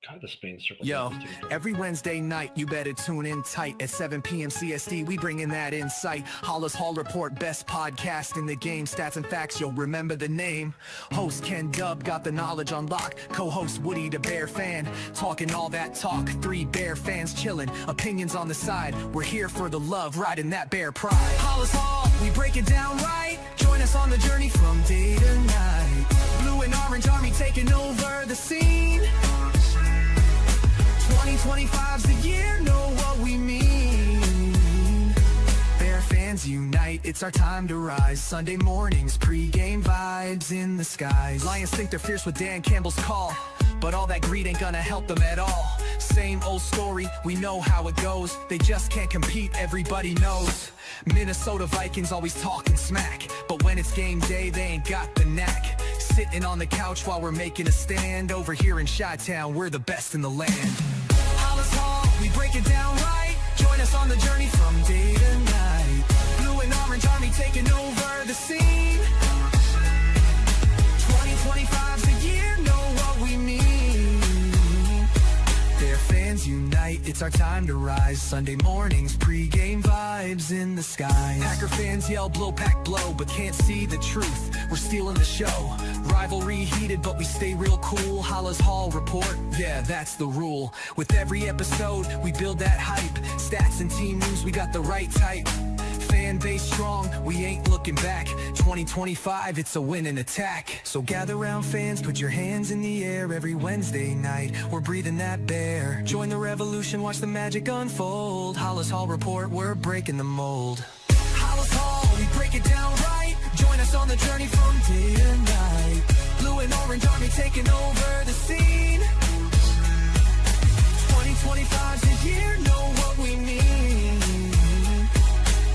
God, the Spain circle. Yo, every Wednesday night, you better tune in tight. At 7 p.m. CST, we bring in that insight. Halas Hall Report, best podcast in the game. Stats and facts, you'll remember the name. Host Ken Dub got the knowledge on lock. Co-host Woody the Bear fan, talking all that talk. 3 Bear fans chilling, opinions on the side. We're here for the love, riding that Bear pride. Halas Hall, we break it down right. Join us on the journey from day to night. Blue and orange army taking over the scene. 2025's the year, know what we mean. Bear fans unite, it's our time to rise. Sunday mornings, pre-game vibes in the skies. Lions think they're fierce with Dan Campbell's call, but all that greed ain't gonna help them at all. Same old story, we know how it goes. They just can't compete, everybody knows. Minnesota Vikings always talking smack, but when it's game day, they ain't got the knack. Sitting on the couch while we're making a stand. Over here in Chi-Town, we're the best in the land. Halas Hall, we break it down right. Join us on the journey from day to night. Blue and orange army taking over the scene. 2025's the year, know what we mean. Bear fans unite, it's our time to rise. Sunday mornings, pre-game vibes in the skies. Packer fans yell blow, pack, blow, but can't see the truth. We're stealing the show. Rivalry heated, but we stay real cool. Halas Hall Report, yeah, that's the rule. With every episode, we build that hype. Stats and team news, we got the right type. Fan base strong, we ain't looking back. 2025, it's a win and attack. So gather round fans, put your hands in the air. Every Wednesday night, we're breathing that bear. Join the revolution, watch the magic unfold. Halas Hall Report, we're breaking the mold. Halas Hall, we break it down right. Join us on the journey from day to night. Blue and orange army taking over the scene. 2025's the year, know what we mean.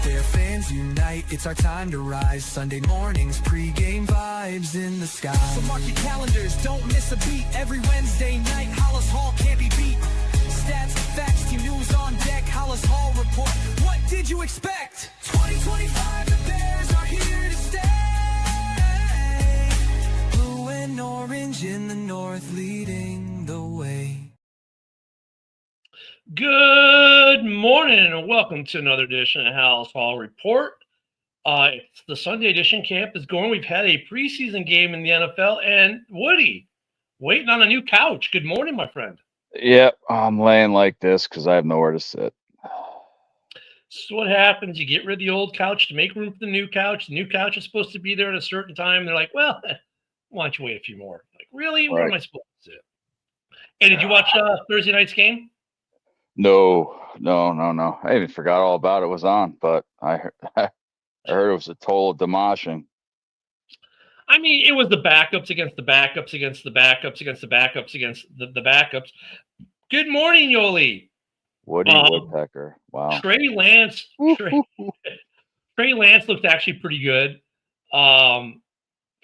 Bear fans unite, it's our time to rise. Sunday mornings, pre-game vibes in the sky. So mark your calendars, don't miss a beat. Every Wednesday night, Halas Hall can't be beat. Stats, facts, team news on deck. Halas Hall Report, what did you expect? 2025, the Bears are here to stay. Blue and orange in the north, leading the way. Good morning and welcome to another edition of Halas Hall Report. It's the Sunday edition. Camp is going. We've had a preseason game in the NFL, and Woody waiting on a new couch. Good morning, my friend. Yep, I'm laying like this because I have nowhere to sit. So what happens? You get rid of the old couch to make room for the new couch. The new couch is supposed to be there at a certain time. They're like, well, why don't you wait a few more? Like, really? Where am I supposed to sit? Hey, did you watch Thursday night's game? No. I even forgot all about it was on, but I heard it was a total demolishing. I mean, it was the backups against the backups against the backups against the backups against the backups. Good morning, Yoli. Woody Woodpecker. Wow. Trey Lance looked actually pretty good for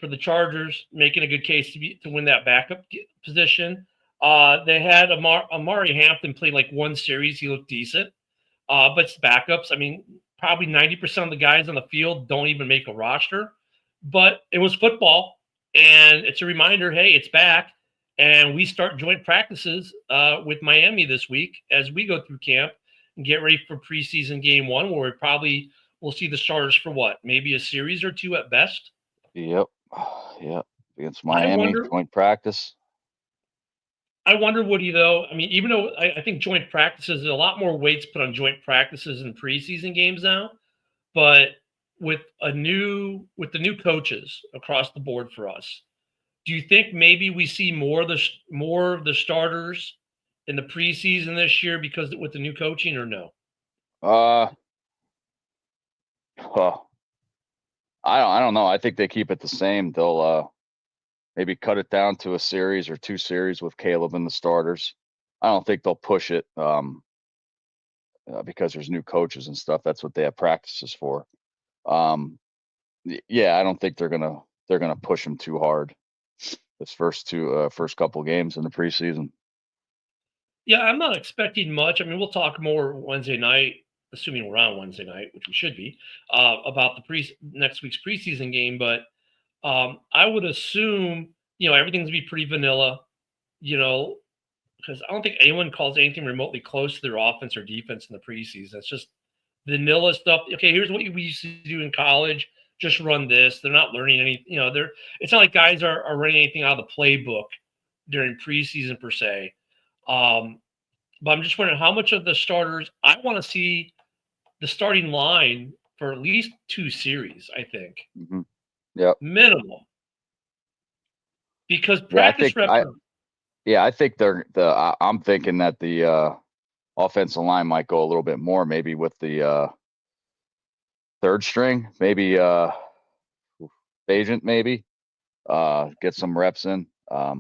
the Chargers, making a good case to win that backup position. They had Amari Hampton play like one series. He looked decent. But it's backups. I mean, probably 90% of the guys on the field don't even make a roster. But it was football, and it's a reminder, hey, it's back. And we start joint practices with Miami this week as we go through camp and get ready for preseason game 1, where we probably will see the starters for what? Maybe a series or 2 at best? Yep. Against Miami, joint practice. I wonder, Woody, though, I mean, even though I think joint practices, there's a lot more weights put on joint practices in preseason games now, but with the new coaches across the board for us, do you think maybe we see more of the starters in the preseason this year because with the new coaching, or no? I don't know. I think they keep it the same. They'll maybe cut it down to a series or 2 series with Caleb and the starters. I don't think they'll push it because there's new coaches and stuff. That's what they have practices for. I don't think they're gonna push them too hard this first couple games in the preseason. Yeah, I'm not expecting much. I mean, we'll talk more Wednesday night, assuming we're on Wednesday night, which we should be, about the next week's preseason game. But I would assume, everything's gonna be pretty vanilla. because I don't think anyone calls anything remotely close to their offense or defense in the preseason. It's just vanilla stuff. Okay, here's what we used to do in college. Just run this. They're not learning any. It's not like guys are running anything out of the playbook during preseason per se. But I'm just wondering how much of the starters I want to see the starting line for at least 2 series. I think Yep. minimum, because Yeah, I practice think reps. I think I'm thinking that the offensive line might go a little bit more, maybe with the third string, maybe agent, maybe get some reps in. Of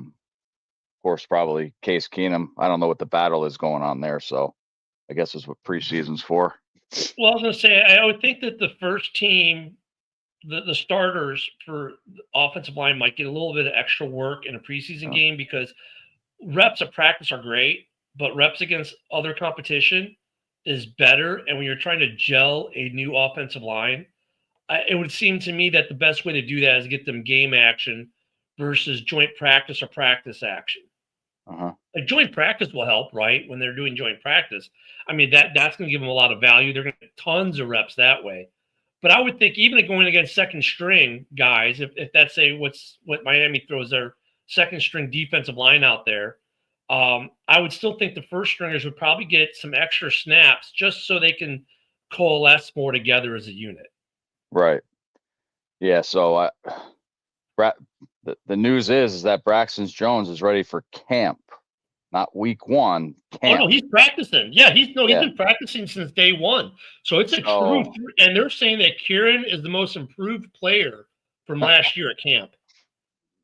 course, probably Case Keenum. I don't know what the battle is going on there, so I guess is what preseason's for. Well, I was gonna say I would think that the first team, the starters for the offensive line might get a little bit of extra work in a preseason game, because reps at practice are great, but reps against other competition is better. And when you're trying to gel a new offensive line, it would seem to me that the best way to do that is get them game action versus joint practice or practice action. Like joint practice will help, right? When they're doing joint practice, I mean that's going to give them a lot of value. They're going to get tons of reps that way. But I would think even going against second string guys, if that's what Miami throws their second string defensive line out there, I would still think the first stringers would probably get some extra snaps just so they can coalesce more together as a unit. Right. Yeah. So the news is that Braxton Jones is ready for camp, not week 1. Camp. Oh no, he's practicing. Yeah, he's Yeah. been practicing since day 1. So it's a true. And they're saying that Kieran is the most improved player from last year at camp.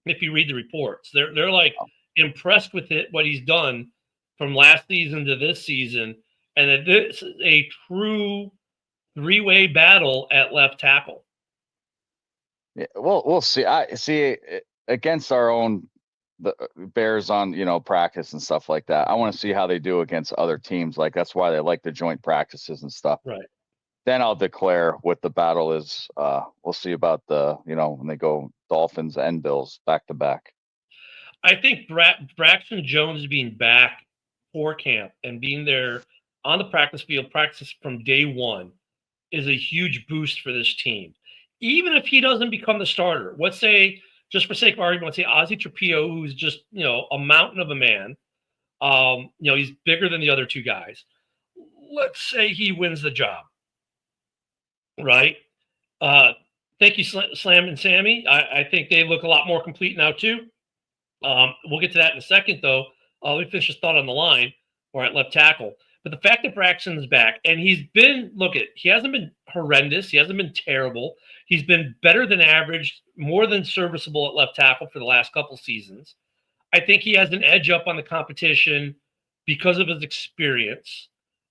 If you read the reports, they're like impressed with what he's done from last season to this season, and that this is a true 3-way battle at left tackle. Yeah, we'll see. I see against our own the Bears on practice and stuff like that. I want to see how they do against other teams. Like that's why they like the joint practices and stuff. Right. Then I'll declare what the battle is. We'll see about when they go Dolphins and Bills back to back. I think Braxton Jones being back for camp and being there on the practice field, practice from day 1, is a huge boost for this team. Even if he doesn't become the starter, let's say, just for sake of argument, let's say Ozzie Trapillo, who's just a mountain of a man. He's bigger than the other 2 guys. Let's say he wins the job, right? Thank you, Slam and Sammy. I think they look a lot more complete now too. We'll get to that in a second, though. Let me finish this thought on the line or at left tackle. But the fact that Braxton's back, and he hasn't been horrendous. He hasn't been terrible. He's been better than average, more than serviceable at left tackle for the last couple seasons. I think he has an edge up on the competition because of his experience.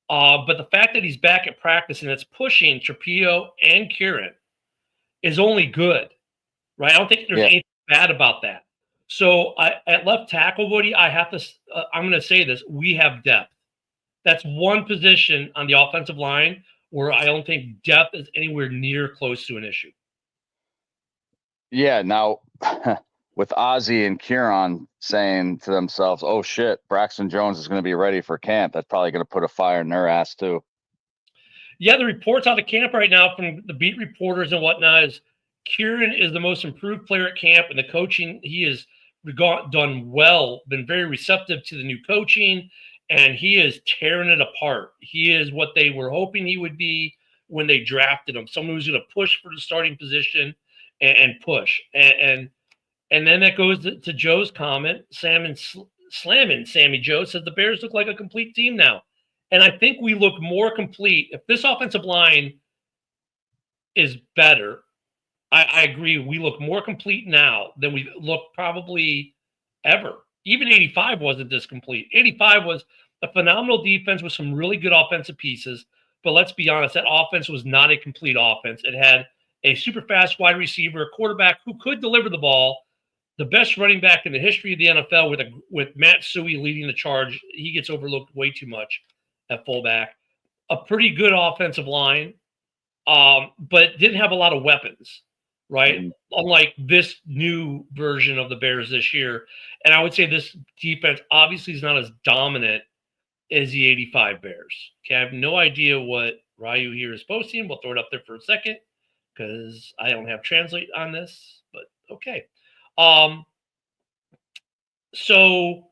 But the fact that he's back at practice and it's pushing Trapillo and Kieran is only good, right? I don't think there's anything bad about that. So at left tackle, Woody, I'm going to say this: we have depth. That's one position on the offensive line where I don't think depth is anywhere near close to an issue. Yeah. Now, with Ozzie and Kieran saying to themselves, "Oh shit, Braxton Jones is going to be ready for camp," that's probably going to put a fire in their ass too. Yeah, the reports out of camp right now from the beat reporters and whatnot is Kieran is the most improved player at camp, and the coaching, he has done well, been very receptive to the new coaching, and he is tearing it apart. He is what they were hoping he would be when they drafted him, someone who's going to push for the starting position and push. And then that goes to Joe's comment. Slamming Sammy Joe says the Bears look like a complete team now. And I think we look more complete. If this offensive line is better, I agree. We look more complete now than we've looked probably ever. Even 85 wasn't this complete. 85 was a phenomenal defense with some really good offensive pieces. But let's be honest, that offense was not a complete offense. It had a super fast wide receiver, a quarterback who could deliver the ball, the best running back in the history of the NFL with Matt Suey leading the charge. He gets overlooked way too much at fullback. A pretty good offensive line, but didn't have a lot of weapons. right? Mhm. Unlike this new version of the Bears this year. And I would say this defense obviously is not as dominant as the 85 Bears. Okay, I have no idea what Ryu here is posting. We'll throw it up there for a second because I don't have translate on this, but okay. Um, so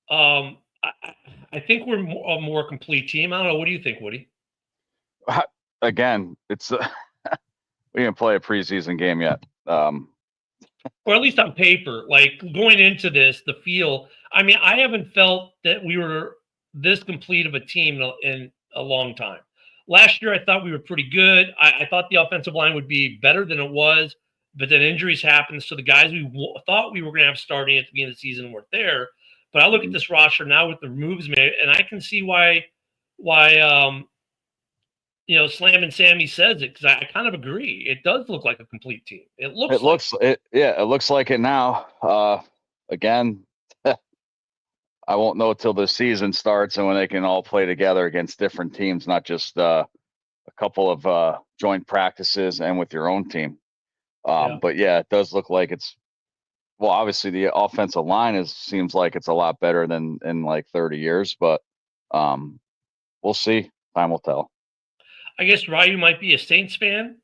I think we're a more complete team. I don't know. What do you think, Woody? Again, it's we didn't play a preseason game yet. Or at least on paper, like going into this, the feel. I mean, I haven't felt that we were this complete of a team in a long time. Last year, I thought we were pretty good. I thought the offensive line would be better than it was, but then injuries happened. So the guys we thought we were going to have starting at the beginning of the season weren't there. But I look at this roster now with the moves made, and I can see why Slam and Sammy says it because I kind of agree. It does look like a complete team. It looks it looks like it now. Again, I won't know till the season starts and when they can all play together against different teams, not just a couple of joint practices and with your own team. Yeah. But yeah, it does look like it's well. Obviously, the offensive line seems like it's a lot better than in like 30 years, but we'll see. Time will tell. I guess Ryu might be a Saints fan.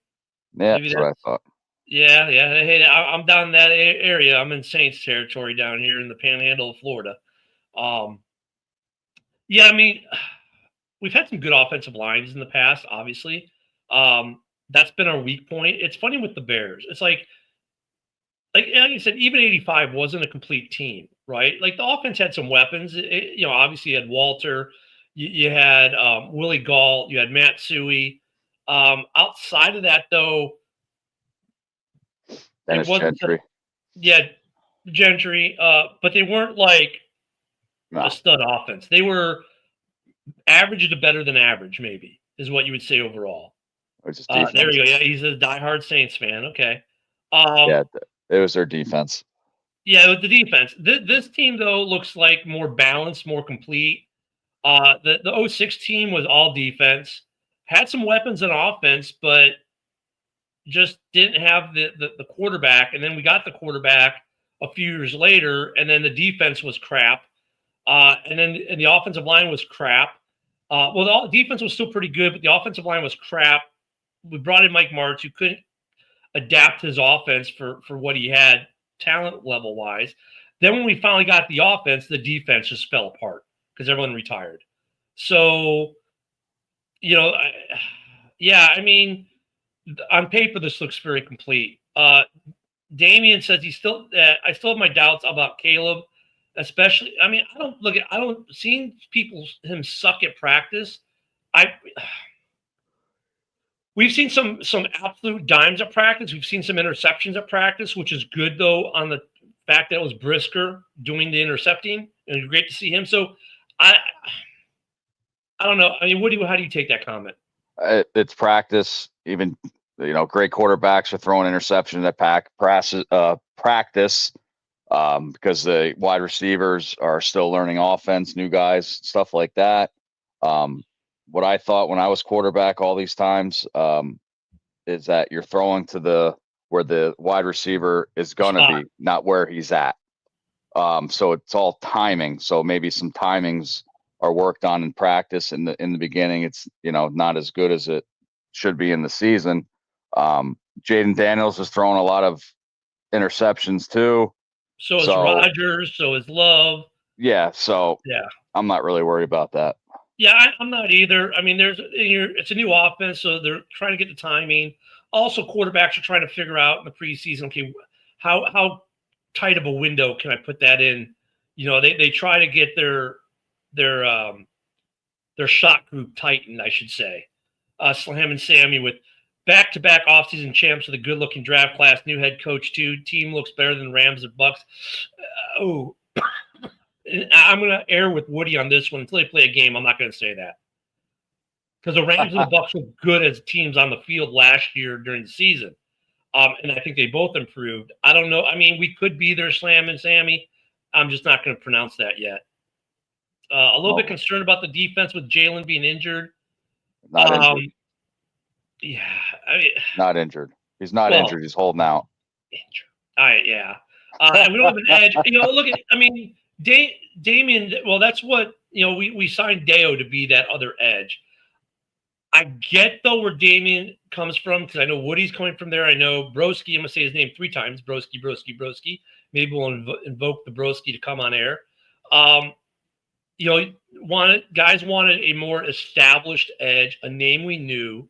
Yeah, Maybe that's what I thought. yeah. Hey, I'm down in that area. I'm in Saints territory down here in the Panhandle of Florida. Yeah, I mean, we've had some good offensive lines in the past. Obviously, that's been our weak point. It's funny with the Bears. It's like I said, even 85 wasn't a complete team, right? Like the offense had some weapons. Obviously you had Walter, you had Willie Gall, you had Matt Suey. Outside of that, though, it Dennis wasn't. Gentry. Yeah, Gentry, but they weren't like No, a stud offense. They were average to better than average, maybe is what you would say overall. it was just There defense. you go. Yeah, he's a diehard Saints fan. Okay. Yeah, it was their defense. Yeah, with the defense. This team though looks like more balanced, more complete. The 06 team was all defense, had some weapons on offense, but just didn't have the quarterback. And then we got the quarterback a few years later, and then the defense was crap. And the offensive line was crap. The defense was still pretty good, but the offensive line was crap. We brought in Mike Martz, who couldn't adapt his offense for what he had talent level wise. Then when we finally got the offense, the defense just fell apart because everyone retired. So, I mean, on paper, this looks very complete. Damian says I still have my doubts about Caleb, especially. I mean, I don't seeing him suck at practice. We've seen some absolute dimes at practice. We've seen some interceptions at practice, which is good though on the fact that it was Brisker doing the intercepting, and it's great to see him. So I don't know. I mean, how do you take that comment? It's practice. Even great quarterbacks are throwing interceptions at practice because the wide receivers are still learning offense, new guys, stuff like that. What I thought when I was quarterback all these times is that you're throwing to where the wide receiver is going to be, not where he's at. So it's all timing. So maybe some timings are worked on in practice in the beginning. It's not as good as it should be in the season. Jaden Daniels is throwing a lot of interceptions too. So is Rodgers. So is Love. Yeah. So yeah, I'm not really worried about that. Yeah, I'm not either. I mean, it's a new offense, so they're trying to get the timing. Also, quarterbacks are trying to figure out in the preseason, okay, how tight of a window can I put that in? They try to get their shot group tightened, I should say. Slam and Sammy with back-to-back offseason champs with a good-looking draft class, new head coach too. Team looks better than Rams and Bucks. I'm going to err with Woody on this one. Until they play a game, I'm not going to say that. Because the Rams and the Bucks were good as teams on the field last year during the season. And I think they both improved. I don't know. I mean, we could be their Slam and Sammy. I'm just not going to pronounce that yet. A little bit concerned about the defense with Jalen being injured. Not injured. Yeah. Not injured. He's not Well, injured. He's holding out. all right, yeah. And we don't have an edge. Look at, I mean, Damian, well, that's what, we signed Deo to be that other edge. I get, though, where Damian comes from, because I know Woody's coming from there. I know Broski, I'm going to say his name 3 times, Broski. Maybe we'll invoke the Broski to come on air. Guys wanted a more established edge, a name we knew.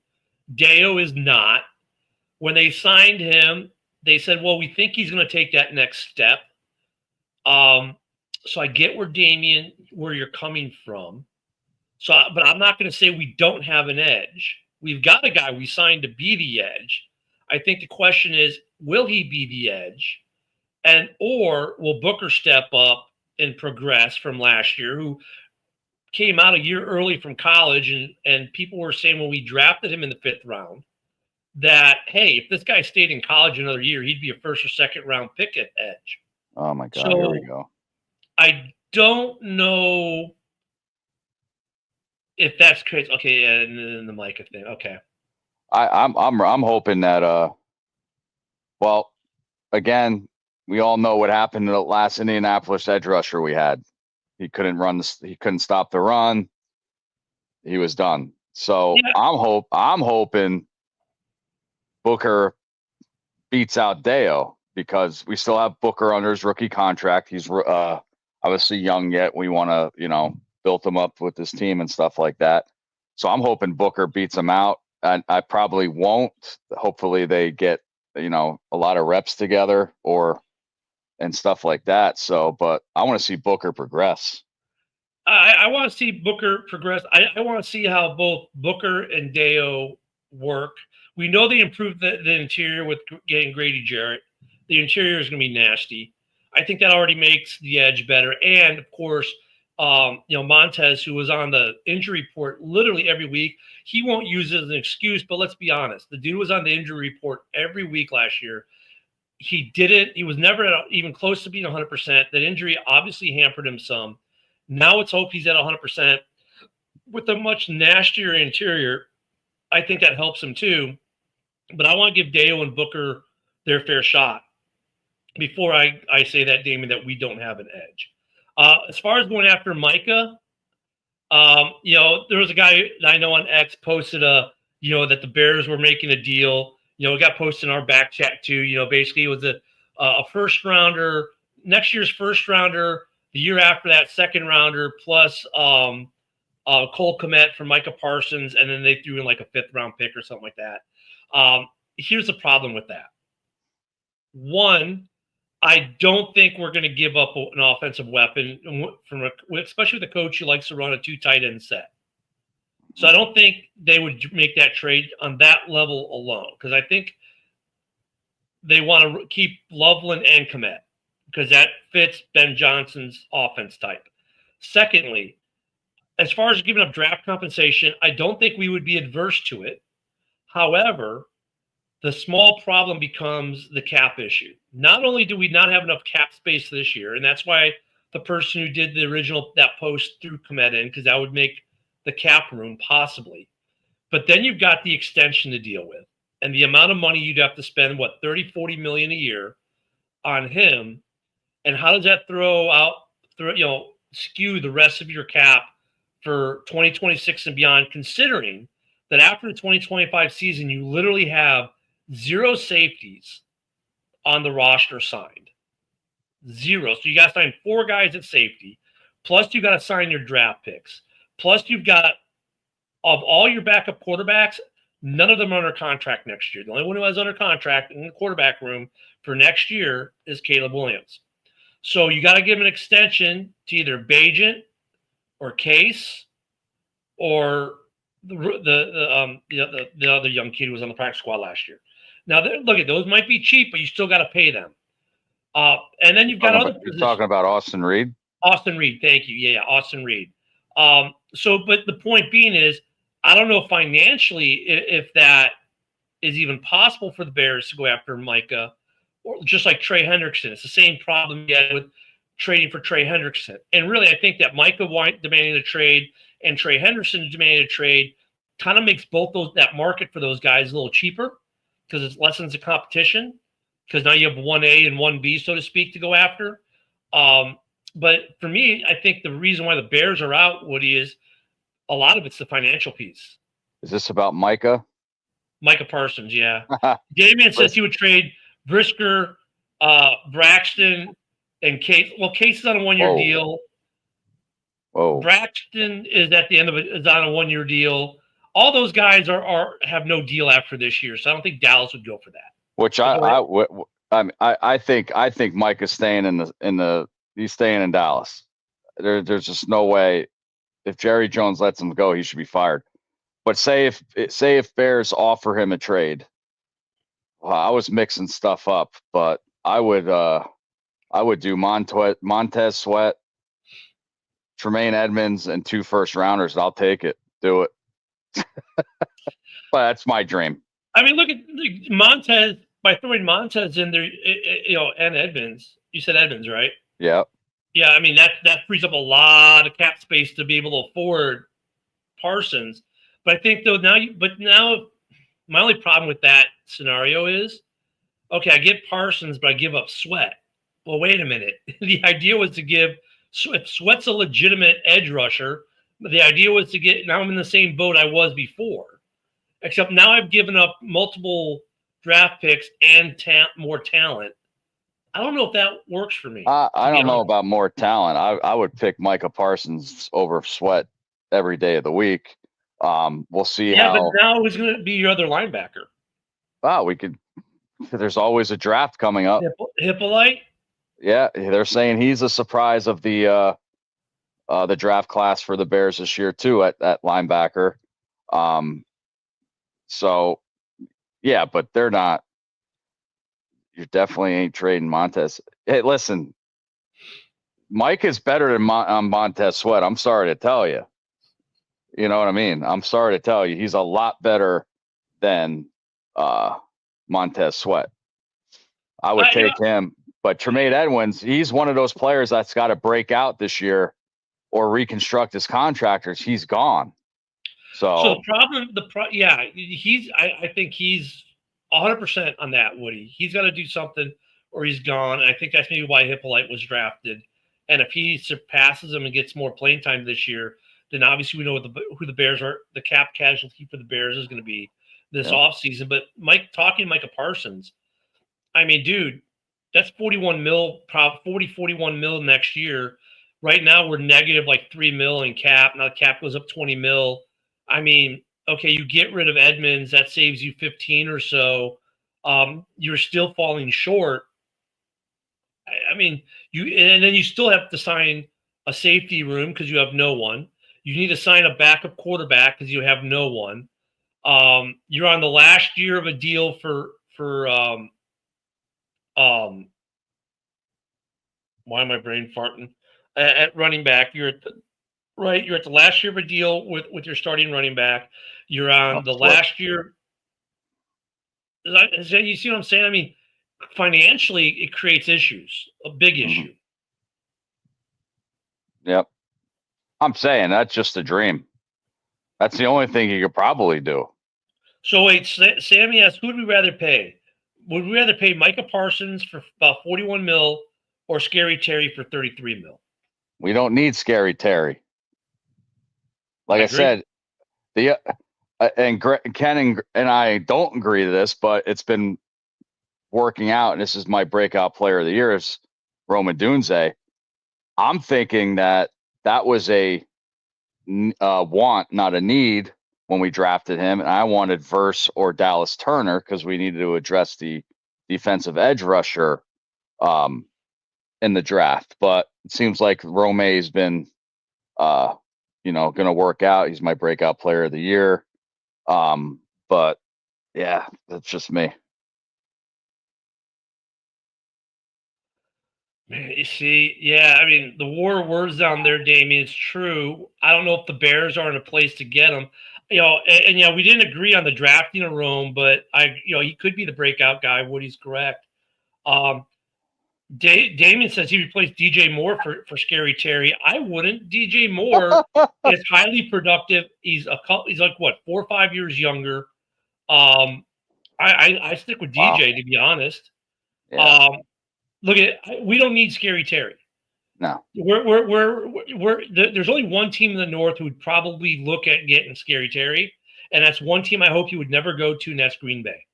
Deo is not. When they signed him, they said, well, we think he's going to take that next step. So I get where you're coming from. But I'm not going to say we don't have an edge. We've got a guy we signed to be the edge. I think the question is, will he be the edge? Or will Booker step up and progress from last year, who came out a year early from college, and people were saying when we drafted him in the 5th round that, hey, if this guy stayed in college another year, he'd be a 1st or 2nd round pick at edge. Oh my God, here we go. I don't know if that's crazy. Okay, yeah, and the Micah thing. Okay. I'm hoping that well, again, we all know what happened to the last Indianapolis edge rusher we had. He couldn't stop the run. He was done. So yeah. I'm hoping Booker beats out Deo, because we still have Booker under his rookie contract. He's obviously young yet. We want to, build him up with this team and stuff like that. So I'm hoping Booker beats him out. And I probably won't. Hopefully they get, a lot of reps together and stuff like that. So, but I want to see Booker progress. I want to see Booker progress. I want to see how both Booker and Deo work. We know they improved the interior with getting Grady Jarrett. The interior is going to be nasty. I think that already makes the edge better. And, of course, Montez, who was on the injury report literally every week, he won't use it as an excuse, but let's be honest. The dude was on the injury report every week last year. He was never even close to being 100%. That injury obviously hampered him some. Now let's hope he's at 100%. With a much nastier interior, I think that helps him too. But I want to give Deo and Booker their fair shot before I say that, Damon, that we don't have an edge. As far as going after Micah, there was a guy I know on X posted that the Bears were making a deal. It got posted in our back chat too. Basically it was a first rounder, next year's first rounder, the year after that 2nd rounder, plus Cole Kmet from Micah Parsons, and then they threw in like a 5th round pick or something like that. Here's the problem with that. One, I don't think we're going to give up an offensive weapon especially with a coach who likes to run a 2 tight end set. So I don't think they would make that trade on that level alone, because I think they want to keep Loveland and Kmet, because that fits Ben Johnson's offense type. Secondly, as far as giving up draft compensation, I don't think we would be adverse to it. However, the small problem becomes the cap issue. Not only do we not have enough cap space this year, and that's why the person who did that post threw Kmet in, because that would make the cap room possibly. But then you've got the extension to deal with, and the amount of money you'd have to spend, 30-40 million a year on him. And how does that skew the rest of your cap for 2026 and beyond, considering that after the 2025 season, you literally have 0 safeties on the roster signed. 0. So you got to sign 4 guys at safety. Plus you got to sign your draft picks. Plus you've got, of all your backup quarterbacks, none of them are under contract next year. The only one who has under contract in the quarterback room for next year is Caleb Williams. So you got to give him an extension to either Bagent or Case or the other young kid who was on the practice squad last year. Now, look at those might be cheap, but you still got to pay them. And then you've got other positions. You're talking about Austin Reed? Austin Reed, thank you. Yeah, Austin Reed. But the point being is, I don't know financially if that is even possible for the Bears to go after Micah, or just like Trey Hendrickson. It's the same problem you had with trading for Trey Hendrickson. And really, I think that Micah demanding a trade and Trey Hendrickson demanding a trade kind of makes both that market for those guys a little cheaper. because it lessens the competition. Because now you have 1A and 1B, so to speak, to go after. But for me, I think the reason why the Bears are out, Woody, is a lot of it's the financial piece. Is this about Micah? Micah Parsons, yeah. Damian says he would trade Brisker, Braxton, and Case. Well, Case is on a 1-year Whoa. deal. Whoa. Braxton is at the end of it, is on a 1-year deal. All those guys have no deal after this year, so I don't think Dallas would go for that. Which I think Mike is staying he's staying in Dallas. There's just no way. If Jerry Jones lets him go, he should be fired. But say if Bears offer him a trade, I was mixing stuff up, but I would do Montez Sweat, Tremaine Edmonds, and 2 first-rounders. I'll take it. Do it. But that's my dream. I mean, look at Montez. By throwing Montez in there, and Edmonds. You said Edmonds, right? Yeah. Yeah, I mean, that frees up a lot of cap space to be able to afford Parsons. But I think, though, now my only problem with that scenario is, okay, I get Parsons, but I give up Sweat. Well, wait a minute. The idea was to give if Sweat's a legitimate edge rusher, the idea was to get – now I'm in the same boat I was before, except now I've given up multiple draft picks and more talent. I don't know if that works for me. I don't know about more talent. I would pick Micah Parsons over Sweat every day of the week. We'll see how. Yeah, but now who's going to be your other linebacker? Wow, we could. There's always a draft coming up. Hippolyte? Yeah, they're saying he's a surprise of the draft class for the Bears this year too at linebacker. So, yeah, but they're not. You definitely ain't trading Montez. Hey, listen, Mike is better than Montez Sweat. I'm sorry to tell you. You know what I mean? I'm sorry to tell you. He's a lot better than Montez Sweat. I would take him. But Tremaine Edmonds, he's one of those players that's got to break out this year or reconstruct his contractors. He's gone. So the problem, I think he's 100% on that, Woody. He's got to do something or he's gone. And I think that's maybe why Hippolyte was drafted. And if he surpasses him and gets more playing time this year, then obviously we know who the Bears are. The cap casualty for the Bears is going to be this offseason. But talking Micah Parsons, I mean, dude, that's 41 mil next year. Right now we're negative like 3 mil in cap. Now the cap goes up 20 mil. I mean, okay, you get rid of Edmonds, that saves you 15 or so. You're still falling short. I mean, and then you still have to sign a safety room because you have no one. You need to sign a backup quarterback because you have no one. You're on the last year of a deal for why am I brain farting? At running back, you're at the last year of a deal with your starting running back. You're on the last year. You see what I'm saying? I mean, financially, it creates issues, a big issue. Yep. I'm saying that's just a dream. That's the only thing you could probably do. So wait, Sammy asks, who would we rather pay? Would we rather pay Micah Parsons for about 41 mil or Scary Terry for 33 mil? We don't need Scary Terry. Like I said, and Ken and I don't agree to this, but it's been working out, and this is my breakout player of the year is Rome Odunze. I'm thinking that was a want, not a need when we drafted him, and I wanted Verse or Dallas Turner because we needed to address the defensive edge rusher in the draft. But it seems like Rome's been going to work out. He's my breakout player of the year. But yeah, that's just me. Man, you see, yeah, I mean, the war of words down there, Damien, is true. I don't know if the Bears are in a place to get him. And we didn't agree on the drafting of Rome, but he could be the breakout guy. Woody's correct. Damien says he replaced DJ Moore for Scary Terry. I wouldn't. DJ Moore is highly productive. He's like what, 4 or 5 years younger. I I stick with Wow. DJ, to be honest. Yeah. Look we don't need Scary Terry. No. There's only one team in the North who would probably look at getting Scary Terry, and that's one team I hope he would never go to, and that's Green Bay.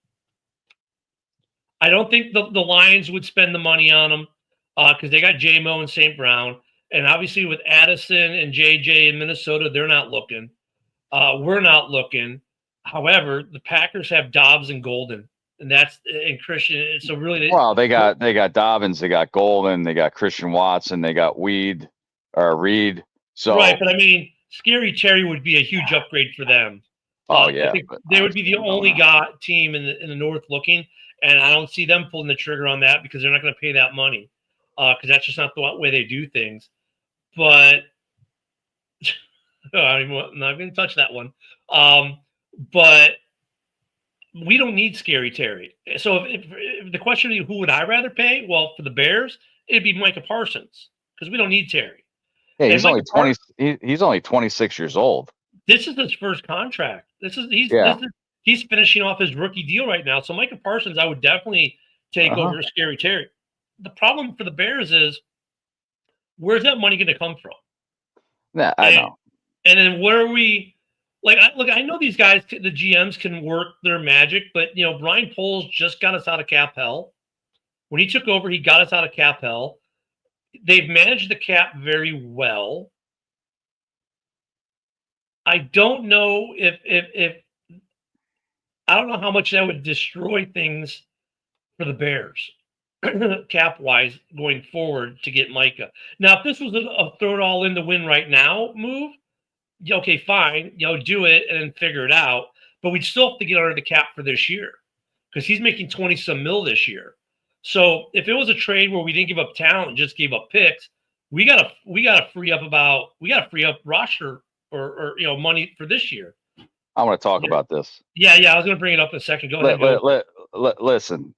I don't think the Lions would spend the money on him because they got J-Mo and St. Brown. And obviously with Addison and JJ in Minnesota, they're not looking. We're not looking. However, the Packers have Dobbs and Golden, and Christian. So really, Well, they got Dobbins, they got Golden, they got Christian Watson, they got Reed. So right, but I mean, Scary Terry would be a huge upgrade for them. Oh yeah, I think they would be the only team in the North looking, and I don't see them pulling the trigger on that because they're not going to pay that money because that's just not the way they do things. But I'm not going to touch that one. But we don't need Scary Terry. So if the question is who would I rather pay? Well, for the Bears, it'd be Micah Parsons because we don't need Terry. Yeah, he's only 20. He's only 26 years old. This is his first contract. He's finishing off his rookie deal right now. So Micah Parsons, I would definitely take over Scary Terry. The problem for the Bears is where's that money going to come from? Yeah, I know. And then what are we like? I know these guys, the GMs can work their magic, but Brian Poles just got us out of cap hell. When he took over, he got us out of cap hell. They've managed the cap very well. I don't know if I don't know how much that would destroy things for the Bears cap wise going forward to get Micah. Now, if this was a throw it all in the win right now move, okay, fine, do it and then figure it out. But we'd still have to get under the cap for this year because he's making 20 some mil this year. So if it was a trade where we didn't give up talent and just gave up picks, we gotta free up roster or money for this year. I want to talk about this. Yeah, I was going to bring it up in a second. Go ahead. Listen,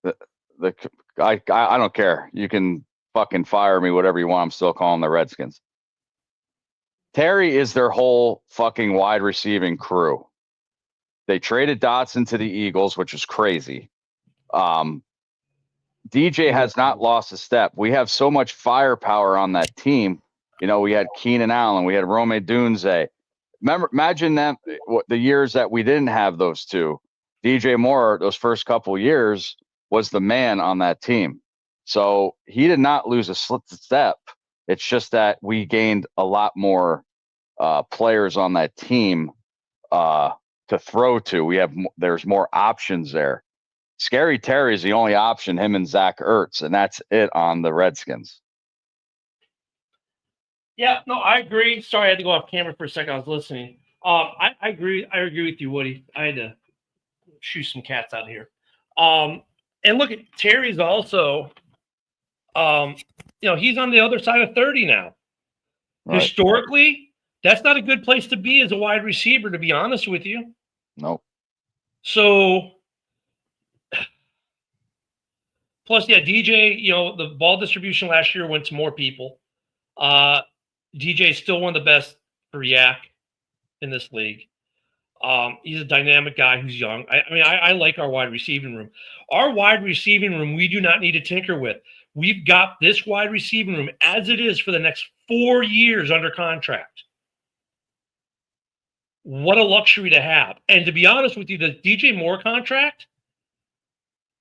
I don't care. You can fucking fire me, whatever you want. I'm still calling the Redskins. Terry is their whole fucking wide receiving crew. They traded Dotson to the Eagles, which is crazy. DJ has not lost a step. We have so much firepower on that team. We had Keenan Allen, we had Rome Dunze. Imagine them the years that we didn't have those two. DJ Moore, those first couple years, was the man on that team. So he did not lose a step. It's just that we gained a lot more players on that team to throw to. There's more options there. Scary Terry is the only option, him and Zach Ertz, and that's it on the Redskins. Yeah, no, I agree. Sorry, I had to go off camera for a second. I was listening. I agree. I agree with you, Woody. I had to shoot some cats out here. And look, Terry's also, he's on the other side of 30 now. Right. Historically, that's not a good place to be as a wide receiver, to be honest with you. Nope. So, plus, DJ, the ball distribution last year went to more people. DJ is still one of the best for Yak in this league. He's a dynamic guy who's young. I like our wide receiving room. Our wide receiving room, we do not need to tinker with. We've got this wide receiving room as it is for the next 4 years under contract. What a luxury to have. And to be honest with you, the DJ Moore contract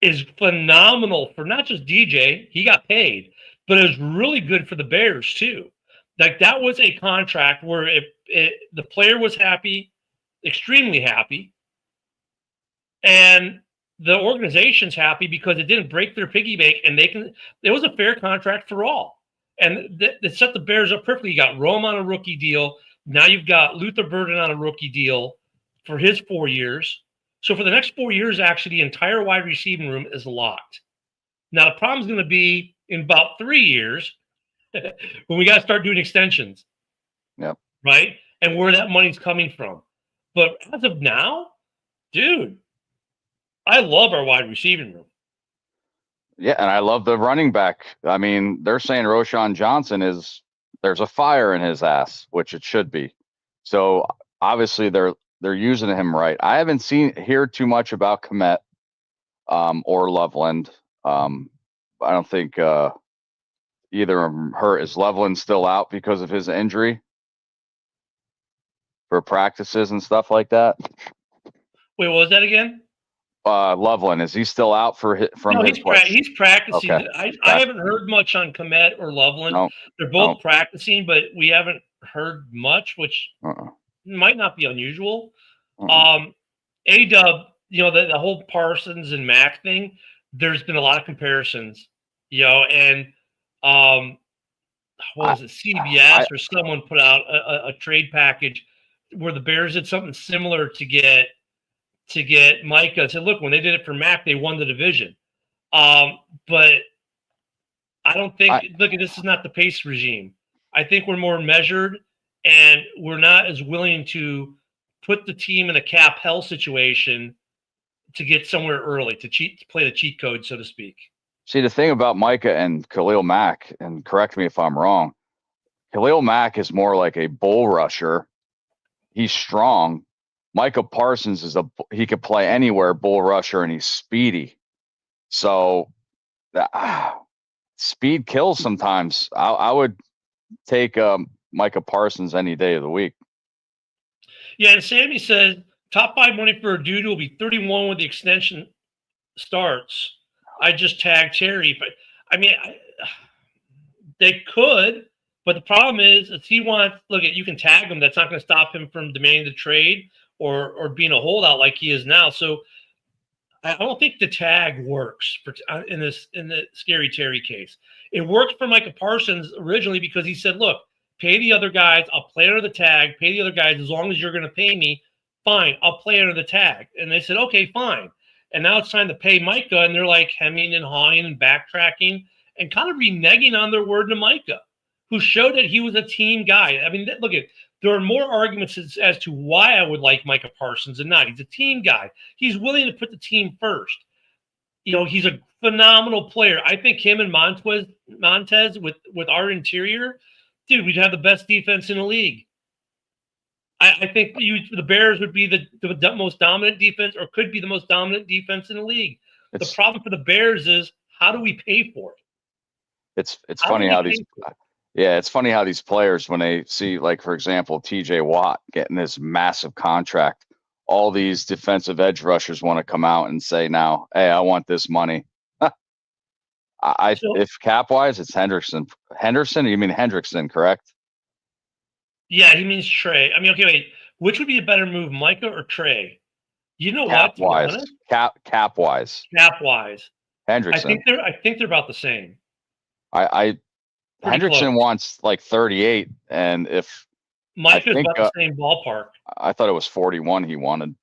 is phenomenal for not just DJ. He got paid, but it was really good for the Bears too. Like that was a contract where the player was happy, extremely happy, and the organization's happy because it didn't break their piggy bank, and it was a fair contract for all, and that set the Bears up perfectly. You got Rome on a rookie deal. Now you've got Luther Burden on a rookie deal for his 4 years. So for the next 4 years, actually, the entire wide receiving room is locked. Now the problem's going to be in about 3 years when we got to start doing extensions. Yep. Right? And where that money's coming from. But as of now, dude, I love our wide receiving room. Yeah, and I love the running back. I mean, they're saying Roshan Johnson there's a fire in his ass, which it should be. So obviously they're using him right. I haven't heard too much about Kmet. or Loveland. I don't think either of them hurt. Is Loveland still out because of his injury for practices and stuff like that? Wait, what was that again? Loveland, is he still out from No, his he's practicing. Okay. I haven't heard much on Komet or Loveland. No. They're both practicing, but we haven't heard much, which might not be unusual. A-Dub, the whole Parsons and Mac thing, there's been a lot of comparisons, and what was it, CBS or someone put out a trade package where the Bears did something similar to get Micah. Said, look, when they did it for Mac, they won the division. But I don't think, look, this is not the pace regime. I think we're more measured, and we're not as willing to put the team in a cap hell situation to get somewhere early, to play the cheat code, so to speak. See, the thing about Micah and Khalil Mack, and correct me if I'm wrong, Khalil Mack is more like a bull rusher. He's strong. Micah Parsons he could play anywhere, bull rusher, and he's speedy. So speed kills sometimes. I would take Micah Parsons any day of the week. Yeah, and Sammy says top 5 money for a dude will be 31 when the extension starts. I just tagged Terry, but I mean, they could, but the problem is if he wants, you can tag him. That's not going to stop him from demanding the trade or being a holdout like he is now. So I don't think the tag works in the Scary Terry case. It worked for Micah Parsons originally because he said, look, pay the other guys. I'll play under the tag. Pay the other guys as long as you're going to pay me. Fine, I'll play under the tag. And they said, okay, fine. And now it's time to pay Micah, and they're like hemming and hawing and backtracking and kind of reneging on their word to Micah, who showed that he was a team guy. I mean, there are more arguments as to why I would like Micah Parsons than not. He's a team guy. He's willing to put the team first. He's a phenomenal player. I think him and Montez with our interior, dude, we'd have the best defense in the league. I think the Bears would be the most dominant defense, or could be the most dominant defense in the league. The problem for the Bears is, how do we pay for it? It's funny how it's funny how these players, when they see, like, for example, TJ Watt getting this massive contract, all these defensive edge rushers want to come out and say now, hey, I want this money. If cap wise, it's Henderson. You mean Hendrickson, correct? Yeah, he means Trey. I mean, okay, wait. Which would be a better move, Micah or Trey? You know cap what? Wise. Cap wise. Hendrickson. I think they're about the same. Hendrickson wants like 38, and if Micah's about the same ballpark. I thought it was 41 he wanted.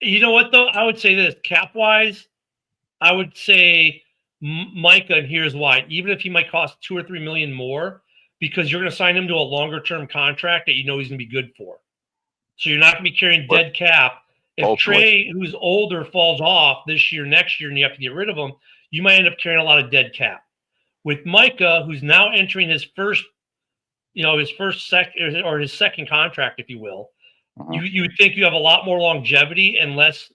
You know what though? I would say this, cap wise, I would say Micah, and here's why. Even if he might cost $2 or $3 million more, because you're going to sign him to a longer term contract that he's going to be good for. So you're not going to be carrying dead cap. If Trey, who's older, falls off this year, next year, and you have to get rid of him, you might end up carrying a lot of dead cap. With Micah, who's now entering his second contract, if you will, you would think you have a lot more longevity and less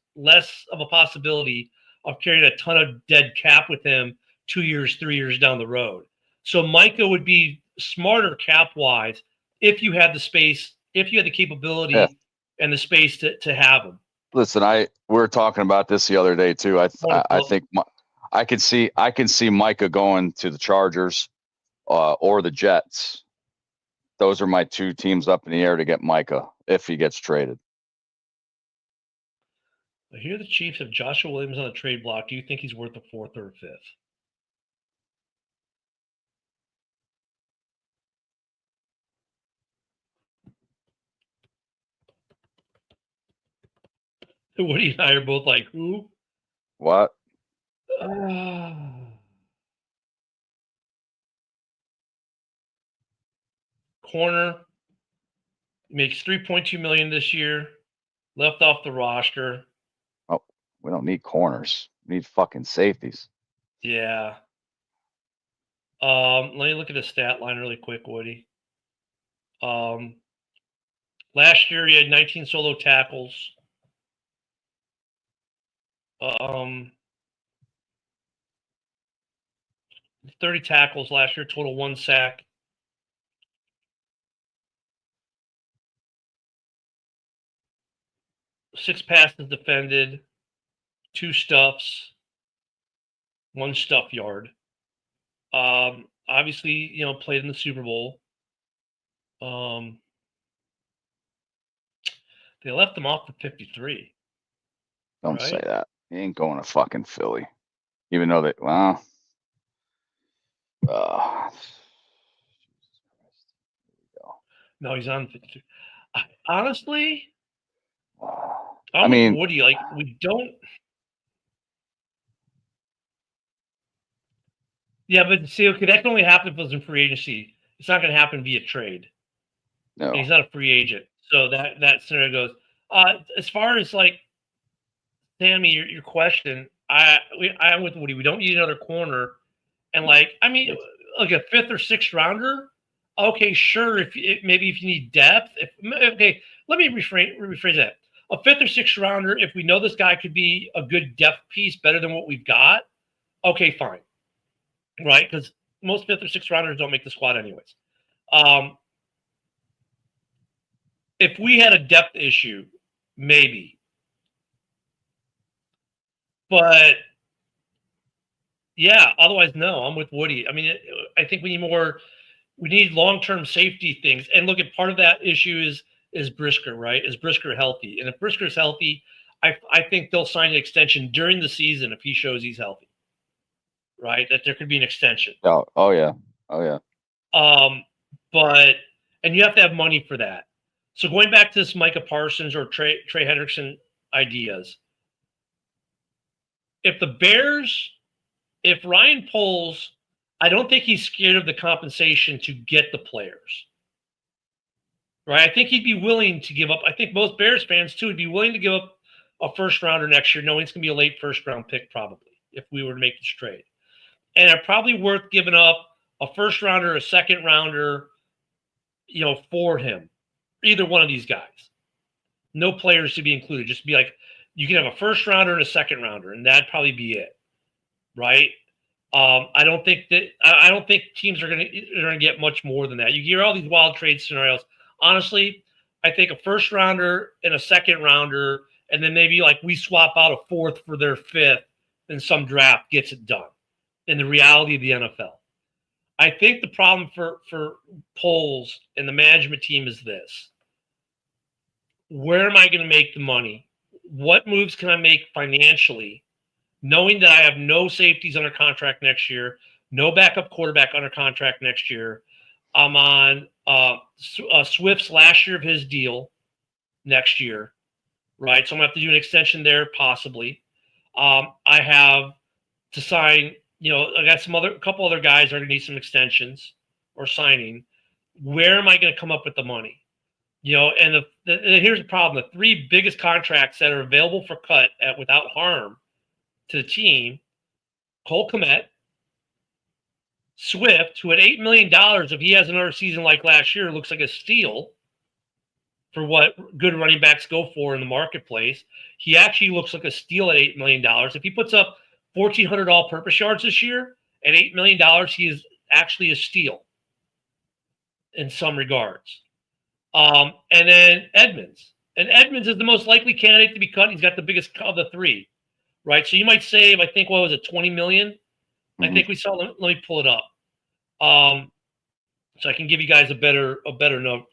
of a possibility of carrying a ton of dead cap with him 2 years, 3 years down the road. So Micah would be smarter cap wise if you had the space, if you had the capability and the space to have him. Listen, we were talking about this the other day too. I think I can see Micah going to the Chargers or the Jets. Those are my 2 teams up in the air to get Micah if he gets traded. I hear the Chiefs have Joshua Williams on the trade block. Do you think he's worth a 4th or a 5th? Woody and I are both like, who? What? Corner makes $3.2 million this year, left off the roster. Oh, we don't need corners. We need fucking safeties. Yeah. Let me look at the stat line really quick, Woody. Last year he had 19 solo tackles. 30 tackles last year, total 1 sack. Six passes defended, 2 stuffs, 1 stuff yard. Obviously, played in the Super Bowl. They left him off the 53. Don't right? say that. He ain't going to fucking Philly. Even though they, well, No, he's on the 53. Honestly, I I'm mean, with Woody. Like, we don't. Yeah, but see, okay, that can only happen if it was in free agency. It's not going to happen via trade. no. And he's not a free agent, so that scenario goes. As far as like Sammy, your question, I'm with Woody. We don't need another corner, and like I mean, like a 5th or 6th rounder. Okay, sure. Maybe if you need depth, okay, let me rephrase that. A 5th or 6th rounder, if we know this guy could be a good depth piece, better than what we've got. Okay, fine, right? Because most 5th or 6th rounders don't make the squad anyways. If we had a depth issue, maybe. But yeah, otherwise, no. I'm with Woody. I mean, I think we need long-term safety things. And look, at part of that issue is Brisker, right? Is Brisker healthy? And if Brisker's healthy, I think they'll sign an extension during the season if he shows he's healthy, right? That there could be an extension. Oh yeah. And you have to have money for that. So going back to this Micah Parsons or Trey Hendrickson ideas, if Ryan Poles, I don't think he's scared of the compensation to get the players. Right? I think he'd be willing to give up. I think most Bears fans, too, would be willing to give up a first rounder next year, knowing it's going to be a late first round pick, probably, if we were to make this trade. And it's probably worth giving up a first rounder, a second rounder, for him. Either one of these guys. No players to be included. Just be like, you can have a first rounder and a second rounder, and that'd probably be it. Right? I don't think teams are going to get much more than that. You hear all these wild trade scenarios. Honestly, I think a first rounder and a second rounder, and then maybe like we swap out a 4th for their 5th in some draft gets it done. In the reality of the NFL, I think the problem for Poles and the management team is this: where am I going to make the money? What moves can I make financially? Knowing that I have no safeties under contract next year, no backup quarterback under contract next year. I'm on Swift's last year of his deal next year, right? So I'm going to have to do an extension there, possibly. I have to sign, I got a couple other guys are going to need some extensions or signing. Where am I going to come up with the money? And here's the problem. The 3 biggest contracts that are available for cut without harm to the team, Cole Kmet, Swift, who at $8 million, if he has another season like last year, looks like a steal for what good running backs go for in the marketplace. He actually looks like a steal at $8 million. If he puts up 1,400 all-purpose yards this year at $8 million, he is actually a steal in some regards. And then Edmonds. And Edmonds is the most likely candidate to be cut. He's got the biggest of the 3. Right, so you might save, I think, what was it, $20 million? Mm-hmm. I think we saw. Let me pull it up, so I can give you guys a better number.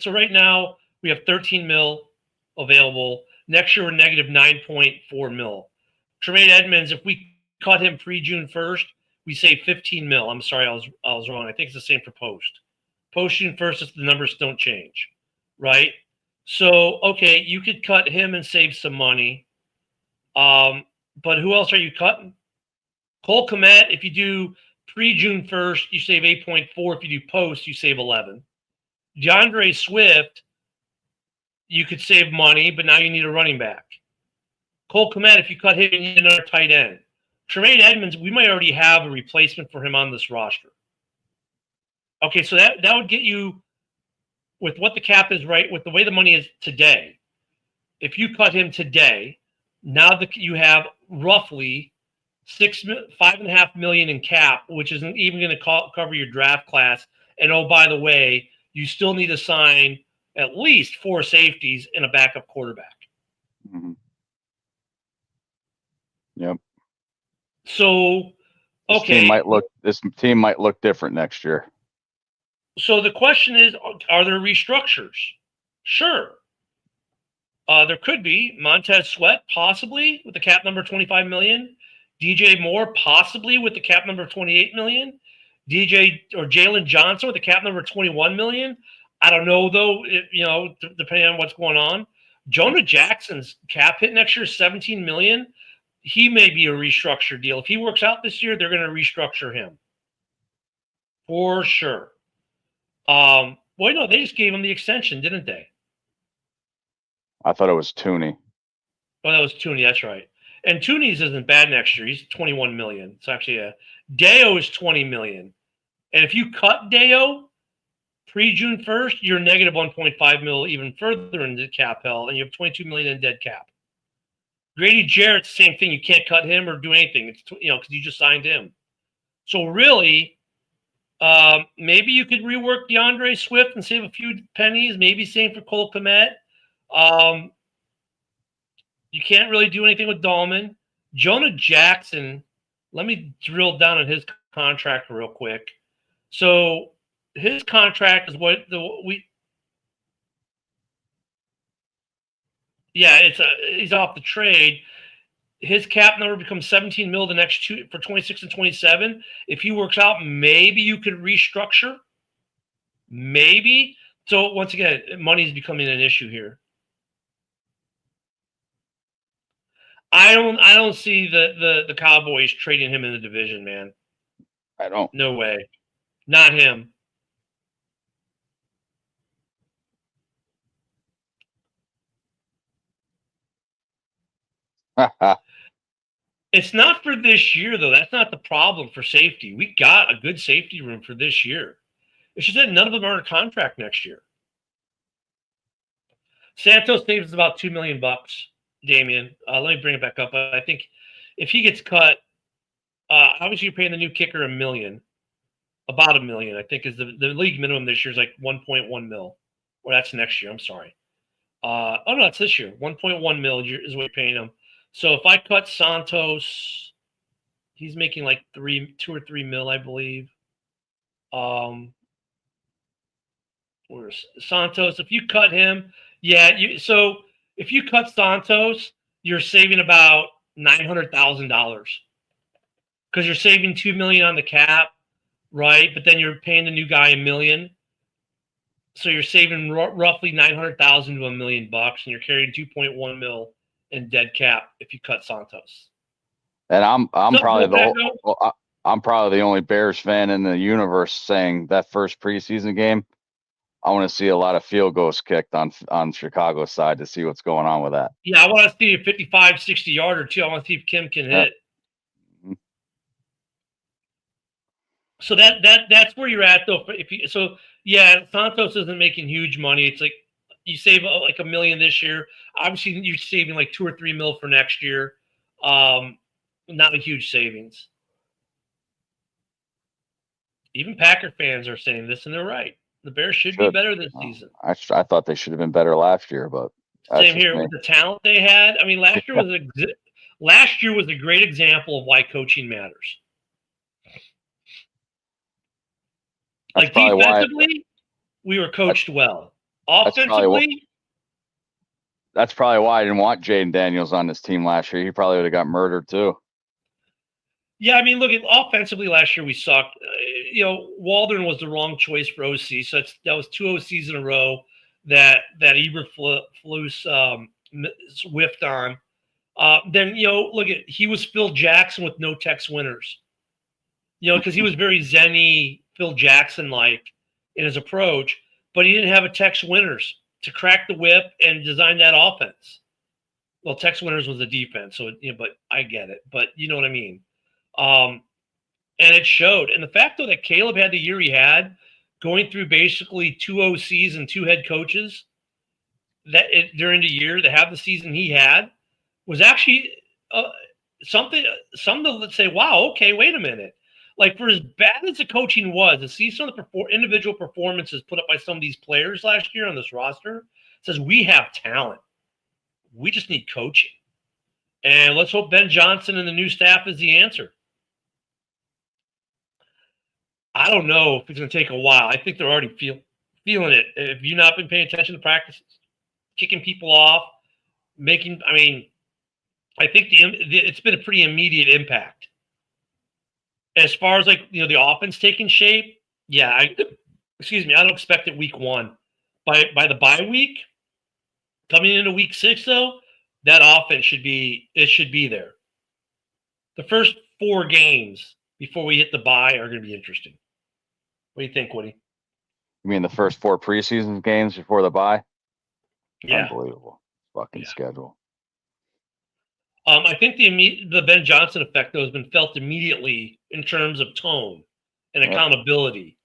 So right now we have 13 mil available. Next year we're negative 9.4 mil. Tremaine Edmonds, if we cut him pre-June 1st. We save 15 mil. I'm sorry, I was wrong. I think it's the same for post. Post June 1st, the numbers don't change, right? So, okay, you could cut him and save some money. But who else are you cutting? Cole Kmet, if you do pre-June 1st, you save 8.4. If you do post, you save 11. DeAndre Swift, you could save money, but now you need a running back. Cole Kmet, if you cut him, you need another tight end. Tremaine Edmonds, we might already have a replacement for him on this roster. Okay, so that would get you with what the cap is, right, with the way the money is today, if you cut him today, now that you have roughly 5.5 million in cap, which isn't even going to cover your draft class. And oh, by the way, you still need to sign at least 4 safeties and a backup quarterback. Mm-hmm. Yep. So, okay, this team might look different next year. So the question is, are there restructures? Sure. There could be. Montez Sweat, possibly, with the cap number 25 million. DJ Moore, possibly, with the cap number 28 million. Jalen Johnson with the cap number 21 million. I don't know, though, depending on what's going on. Jonah Jackson's cap hit next year is 17 million. He may be a restructure deal. If he works out this year, they're going to restructure him. For sure. Well, no, they just gave him the extension, didn't they? I thought it was Tooney. Oh, that was Tooney. That's right. And Tooney's isn't bad next year. He's 21 million. It's actually Deo is 20 million. And if you cut Deo pre-June 1st, you're negative 1.5 mil even further into cap hell, and you have 22 million in dead cap. Grady Jarrett's the same thing. You can't cut him or do anything. It's because you just signed him. So really, maybe you could rework DeAndre Swift and save a few pennies. Maybe same for Cole Kmet. You can't really do anything with Dahlman. Jonah Jackson, let me drill down on his contract real quick. So his contract is he's off the trade. His cap number becomes 17 mil the next two for 26 and 27. If he works out, maybe you could restructure. Maybe. So once again, money is becoming an issue here. I don't see the Cowboys trading him in the division, man. I don't. No way. Not him. It's not for this year, though. That's not the problem for safety. We got a good safety room for this year. It's just that none of them are in contract next year. Santos saves about $2 million, Damian. Let me bring it back up. I think if he gets cut, obviously you're paying the new kicker $1 million. About $1 million, I think, is the league minimum this year is like 1.1 mil. Or that's next year. I'm sorry. No, it's this year. 1.1 mil is what you're paying him. So if I cut Santos, he's making like 2 or 3 mil, I believe. Where's Santos? If you cut him, so if you cut Santos, you're saving about $900,000 because you're saving $2 million on the cap, right? But then you're paying the new guy $1 million. So you're saving roughly $900,000 to $1 million, and you're carrying 2.1 mil in dead cap if you cut Santos. And I'm probably the only Bears fan in the universe saying that first preseason game, I want to see a lot of field goals kicked on Chicago's side to see what's going on with that. Yeah, I want to see a 55, 60-yarder too. I want to see if Kim can hit. Mm-hmm. So that's where you're at, though. Santos isn't making huge money. It's like you save like $1 million this year. Obviously, you're saving like 2 or 3 mil for next year. Not a huge savings. Even Packer fans are saying this, and they're right. The Bears should be better this season. I thought they should have been better last year, but same here with the talent they had. I mean, last year was a great example of why coaching matters. Like defensively, we were coached well. Offensively, that's probably why I didn't want Jaden Daniels on this team last year. He probably would have got murdered too. Yeah, I mean, look, offensively last year we sucked. Waldron was the wrong choice for OC. So that was 2 OCs in a row that Eberflus whiffed on. Then he was Phil Jackson with no Tex winners. Because he was very Zenny, Phil Jackson-like in his approach, but he didn't have a Tex Winners to crack the whip and design that offense. Well, Tex Winners was the defense, so but I get it. But you know what I mean. And it showed. And the fact though that Caleb had the year he had, going through basically 2 OCs and 2 head coaches during the year to have the season he had was actually something to say, wow, okay, wait a minute. Like, for as bad as the coaching was, to see some of the individual performances put up by some of these players last year on this roster says we have talent. We just need coaching. And let's hope Ben Johnson and the new staff is the answer. I don't know if it's going to take a while. I think they're already feeling it. If you've not been paying attention to practices, kicking people off, I think it's been a pretty immediate impact. As far as the offense taking shape, yeah, I don't expect it week 1. By the bye week, coming into week 6 though, that offense should be there. The first 4 games before we hit the bye are going to be interesting. What do you think, Woody? You mean the first 4 preseason games before the bye? Yeah. Unbelievable fucking schedule. I think the Ben Johnson effect, though, has been felt immediately in terms of tone and accountability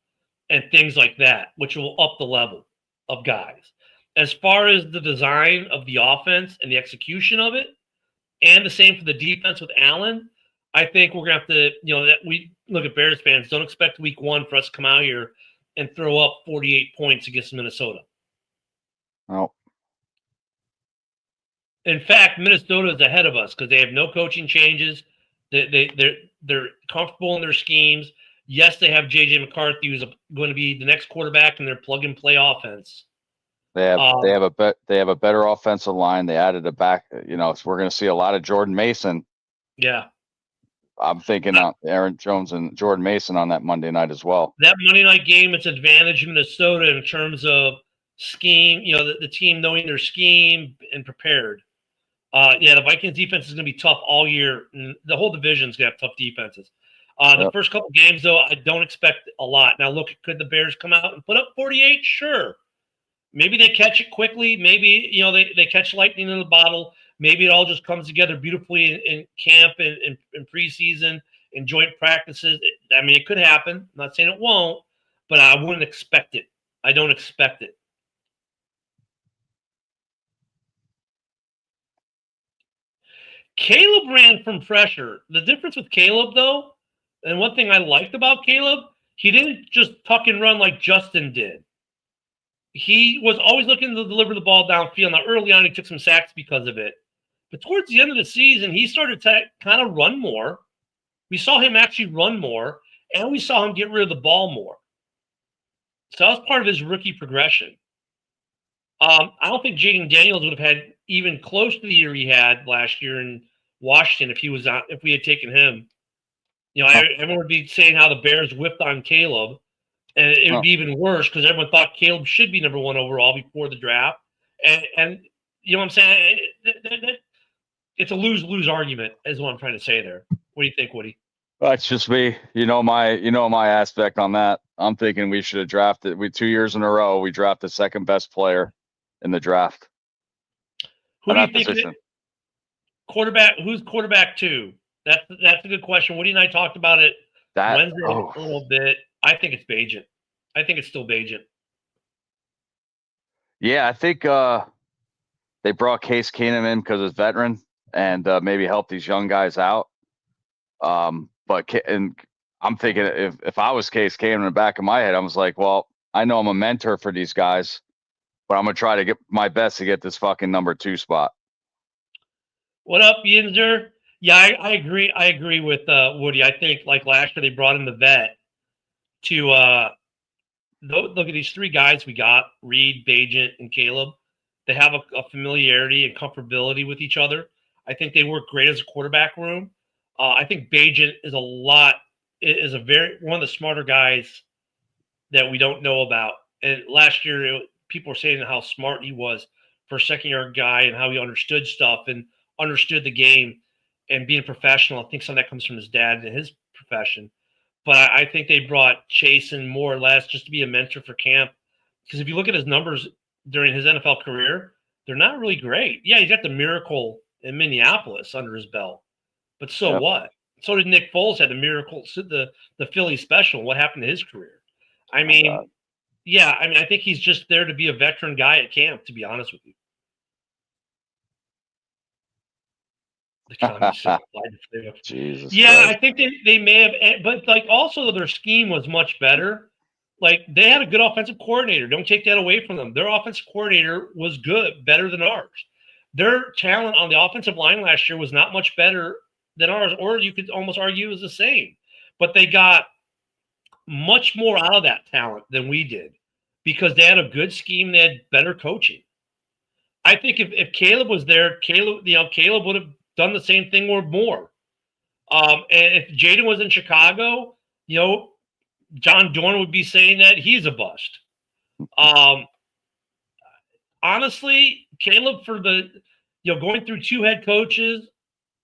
and things like that, which will up the level of guys. As far as the design of the offense and the execution of it, and the same for the defense with Allen, I think we're going to have to, that we look at Bears fans, don't expect week 1 for us to come out here and throw up 48 points against Minnesota. No. In fact, Minnesota is ahead of us because they have no coaching changes. They're comfortable in their schemes. Yes, they have J.J. McCarthy, who's going to be the next quarterback in their plug-and-play offense. They have a better offensive line. They added a back. So we're going to see a lot of Jordan Mason. Yeah, I'm thinking Aaron Jones and Jordan Mason on that Monday night as well. That Monday night game, it's advantage Minnesota in terms of scheme. The team knowing their scheme and prepared. The Vikings defense is going to be tough all year. The whole division is going to have tough defenses. The first couple games, though, I don't expect a lot. Now, look, could the Bears come out and put up 48? Sure. Maybe they catch it quickly. Maybe, they catch lightning in the bottle. Maybe it all just comes together beautifully in camp and in preseason, in joint practices. It could happen. I'm not saying it won't, but I wouldn't expect it. I don't expect it. Caleb ran from pressure. The difference with Caleb, though, and one thing I liked about Caleb, he didn't just tuck and run like Justin did. He was always looking to deliver the ball downfield. Now, early on, he took some sacks because of it. But towards the end of the season, he started to kind of run more. We saw him actually run more, and we saw him get rid of the ball more. So that was part of his rookie progression. I don't think Jaden Daniels would have had even close to the year he had last year in Washington if we had taken him. Everyone would be saying how the Bears whipped on Caleb, and it would be even worse because everyone thought Caleb should be number 1 overall before the draft. And you know what I'm saying? It's a lose-lose argument, is what I'm trying to say there. What do you think, Woody? That's just me. My aspect on that. I'm thinking we should have drafted. 2 years in a row, we drafted the second best player in the draft. Who do you think? Quarterback? Who's quarterback 2? That's a good question. Woody and I talked about it Wednesday a little bit. I think it's Bagent. I think it's still Bagent. Yeah, I think they brought Case Keenum in because it's veteran and maybe help these young guys out. But I'm thinking if I was Case Keenum in the back of my head, I was like, well, I know I'm a mentor for these guys, but I'm going to try to get my best to get this fucking number 2 spot. What up, Yinzer? Yeah, I agree. I agree with Woody. I think like last year they brought in the vet to look at these 3 guys we got, Reed, Bagent, and Caleb. They have a familiarity and comfortability with each other. I think they work great as a quarterback room. I think Bagent is one of the smarter guys that we don't know about. And last year, people were saying how smart he was for a second-year guy and how he understood stuff and understood the game and being a professional. I think some of that comes from his dad and his profession. But I think they brought Chase in more or less just to be a mentor for camp. Because if you look at his numbers during his NFL career, they're not really great. Yeah, he's got the miracle in Minneapolis under his belt. But so what? So did Nick Foles had the miracle, the Philly special. What happened to his career? I mean, Yeah, I mean, I think he's just there to be a veteran guy at camp, to be honest with you. The commies so Jesus Yeah, I Christ. think they may have, but like also their scheme was much better. Like they had a good offensive coordinator. Don't take that away from them. Their offensive coordinator was good, better than ours. Their talent on the offensive line last year was not much better than ours, or you could almost argue it was the same. But they got much more out of that talent than we did because they had a good scheme. They had better coaching. I think if Caleb was there, Caleb would have done the same thing or more. And if Jaden was in Chicago, John Dorn would be saying that he's a bust. Um, Honestly, Caleb for the going through 2 head coaches,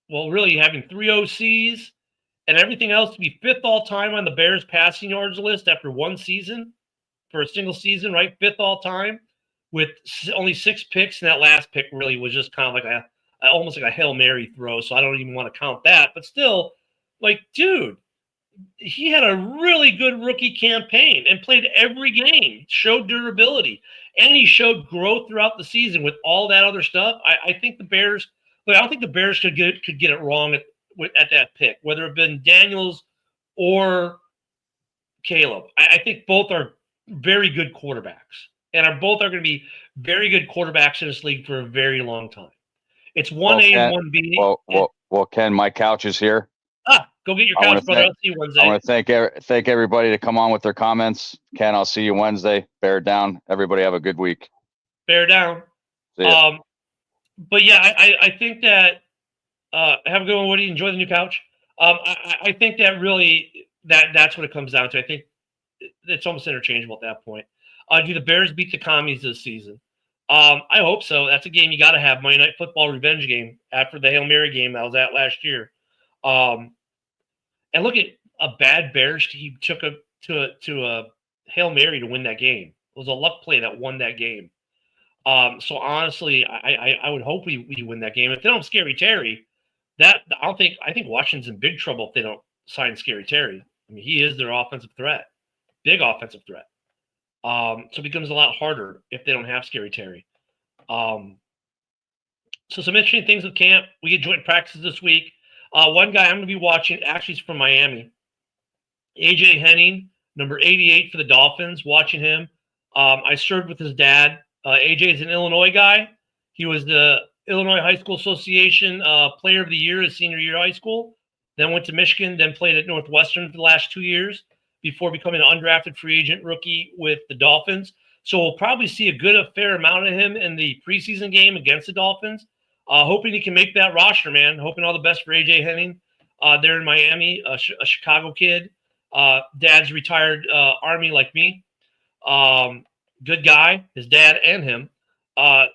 well, really having 3 OCs and everything else to be 5th all time on the Bears passing yards list after 1 season for a single season, right? 5th all time with only 6 picks, and that last pick really was just kind of like almost like a Hail Mary throw. So I don't even want to count that, but still, like, dude, he had a really good rookie campaign and played every game, showed durability, and he showed growth throughout the season with all that other stuff. I think the Bears, but I don't think the Bears could get it wrong at that pick, whether it been Daniels or Caleb. I think both are very good quarterbacks, and both are going to be very good quarterbacks in this league for a very long time. It's 1A and 1B. Well, Ken, my couch is here. Go get your couch, brother. I'll see you Wednesday. I want to thank everybody to come on with their comments. Ken, I'll see you Wednesday. Bear down. Everybody have a good week. Bear down. But yeah, I think that have a good one, Woody. Enjoy the new couch. I think that really that's what it comes down to. I think it's almost interchangeable at that point. Do the Bears beat the Commies this season? I hope so. That's a game you got to have. Monday Night Football revenge game after the Hail Mary game that was at last year. And look at a bad Bears team took to a Hail Mary to win that game. It was a luck play that won that game. So honestly, I would hope we win that game. If they don't have Scary Terry, I think Washington's in big trouble if they don't sign Scary Terry. I mean, he is their offensive threat, big offensive threat. So it becomes a lot harder if they don't have Scary Terry. So some interesting things with camp. We get joint practices this week. One guy I'm going to be watching, actually, is from Miami. AJ Henning, number 88 for the Dolphins, watching him. I served with his dad. AJ is an Illinois guy. He was the Illinois High School Association Player of the Year his senior year of high school. Then went to Michigan, then played at Northwestern for the last 2 years before becoming an undrafted free agent rookie with the Dolphins. So we'll probably see a fair amount of him in the preseason game against the Dolphins. Hoping he can make that roster, man. Hoping all the best for AJ Henning there in Miami, a Chicago kid. Dad's retired Army like me. Good guy, his dad and him.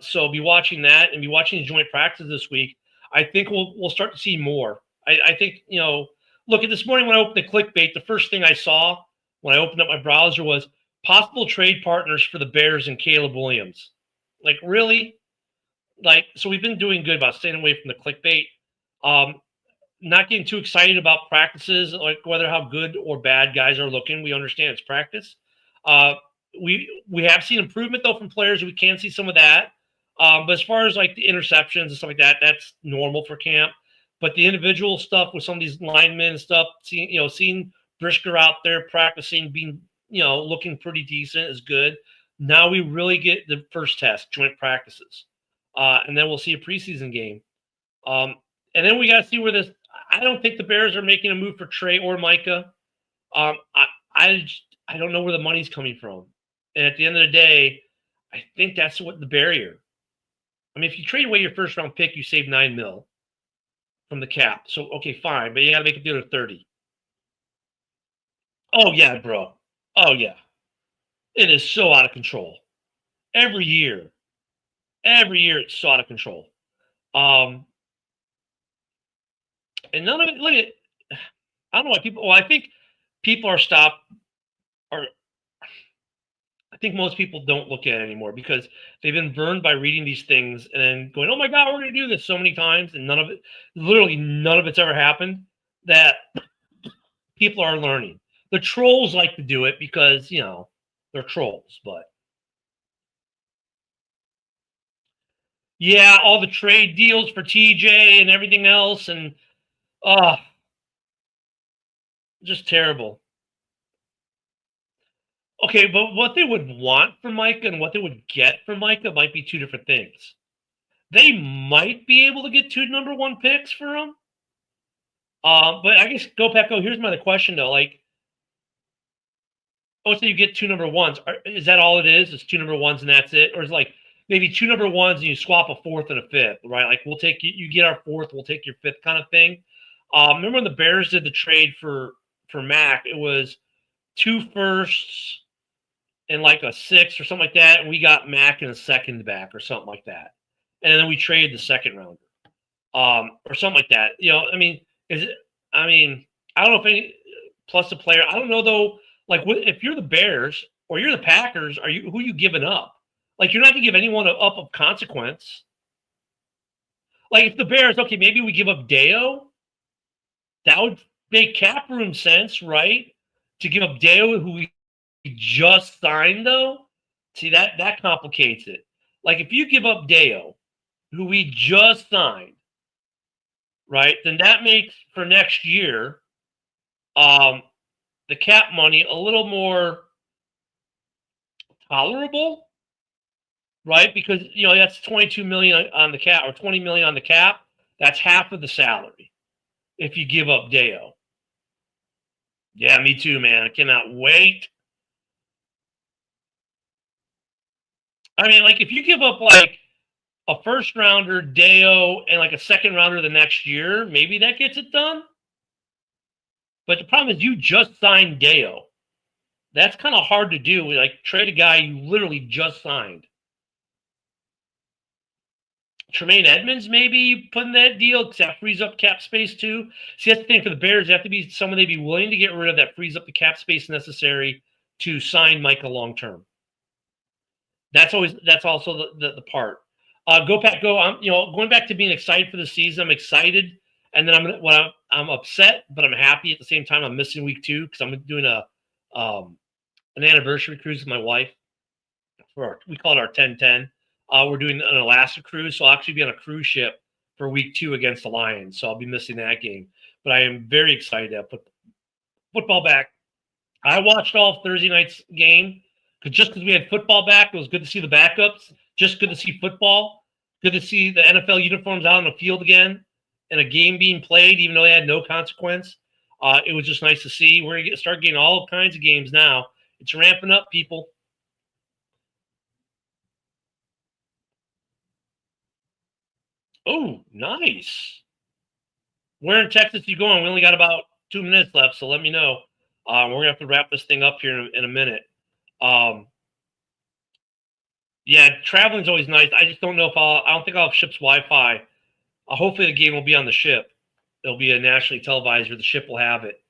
So be watching that and be watching the joint practice this week. I think we'll start to see more. I think, look at this morning when I opened the clickbait, the first thing I saw when I opened up my browser was possible trade partners for the Bears and Caleb Williams. Like, really? So we've been doing good about staying away from the clickbait. Not getting too excited about practices, like whether how good or bad guys are looking. We understand it's practice. We have seen improvement though from players. We can see some of that. But as far as like the interceptions and stuff like that, that's normal for camp. But the individual stuff with some of these linemen and stuff, seeing Brisker out there practicing, being looking pretty decent is good. Now we really get the first test, joint practices. And then we'll see a preseason game. And then we got to see where this – I don't think the Bears are making a move for Trey or Micah. I don't know where the money's coming from. And at the end of the day, I think that's what the barrier. I mean, if you trade away your first-round pick, you save $9 million from the cap. So, okay, fine. But you got to make it the other 30. Oh, yeah, bro. Oh, yeah. It is so out of control. Every year it's so out of control. And none of it, look at, I don't know why people, I think people I think most people don't look at it anymore because they've been burned by reading these things and then going, oh my God, we're going to do this so many times. And literally none of it's ever happened, that people are learning. The trolls like to do it because, they're they're trolls, but yeah, all the trade deals for TJ and everything else, and just terrible. Okay, but what they would want from Micah and what they would get from Micah might be two different things. They might be able to get 2 number 1 picks for him. But I guess go Pecco. Here's my other question though. Like, oh, so you get 2 number 1s. Is that all it is? It's 2 number 1s and that's it, or is it like maybe 2 number 1s and you swap a 4th and a 5th, right? Like we'll take you get our 4th, we'll take your 5th kind of thing. Remember when the Bears did the trade for Mac? It was 2 firsts and like a 6th or something like that, and we got Mac in a second back or something like that, and then we traded the second rounder, or something like that. You know, I mean, is it? I mean, I don't know if any plus a player. I don't know though. Like, if you're the Bears or you're the Packers, who are you giving up? Like, you're not gonna give anyone up of consequence. Like, if the Bears, okay, maybe we give up Deo. That would make cap room sense, right? To give up Deo, who we just signed, though. See, that complicates it. Like, if you give up Deo, who we just signed, right, then that makes for next year the cap money a little more tolerable, right? Because, you know, that's 22 million on the cap or 20 million on the cap. That's half of the salary if you give up Deo. Yeah, me too, man. I cannot wait. I mean, like, if you give up like a first rounder, Deo, and like a second rounder the next year, maybe that gets it done. But the problem is you just signed Deo. That's kind of hard to do. Like, trade a guy you literally just signed. Tremaine Edmonds maybe put in that deal because that frees up cap space too. See, that's the thing for the Bears. They have to be someone they'd be willing to get rid of that frees up the cap space necessary to sign Micah long term. That's also the part. Go Pack Go. I'm going back to being excited for the season. I'm excited, and then I'm upset, but I'm happy at the same time. I'm missing week 2 because I'm doing an anniversary cruise with my wife. We call it our 10-10. We're doing an Alaska cruise, so I'll actually be on a cruise ship for week 2 against the Lions. So I'll be missing that game. But I am very excited to put football back. I watched all Thursday night's game because we had football back, it was good to see the backups. Just good to see football. Good to see the NFL uniforms out on the field again and a game being played, even though they had no consequence. It was just nice to see. We're going to start getting all kinds of games now. It's ramping up, people. Oh, nice. Where in Texas are you going? We only got about 2 minutes left, so let me know. We're going to have to wrap this thing up here in a minute. Yeah, traveling's always nice. I just don't know if I don't think I'll have ship's Wi-Fi. Hopefully the game will be on the ship. It'll be a nationally televised, or the ship will have it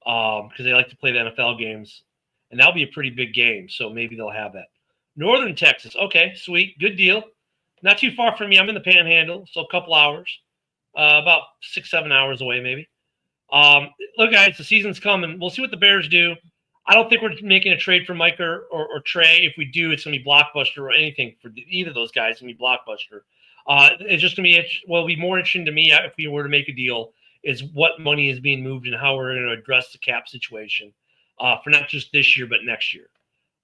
because they like to play the NFL games. And that'll be a pretty big game, so maybe they'll have that. Northern Texas. Okay, sweet. Good deal. Not too far from me. I'm in the Panhandle, so a couple hours. About 6-7 hours away, maybe. Look, guys, the season's coming. We'll see what the Bears do. I don't think we're making a trade for Micah or Trey. If we do, it's going to be blockbuster, or anything for either of those guys. It's going to be blockbuster. It's just going to be it'll be more interesting to me if we were to make a deal is what money is being moved and how we're going to address the cap situation for not just this year but next year.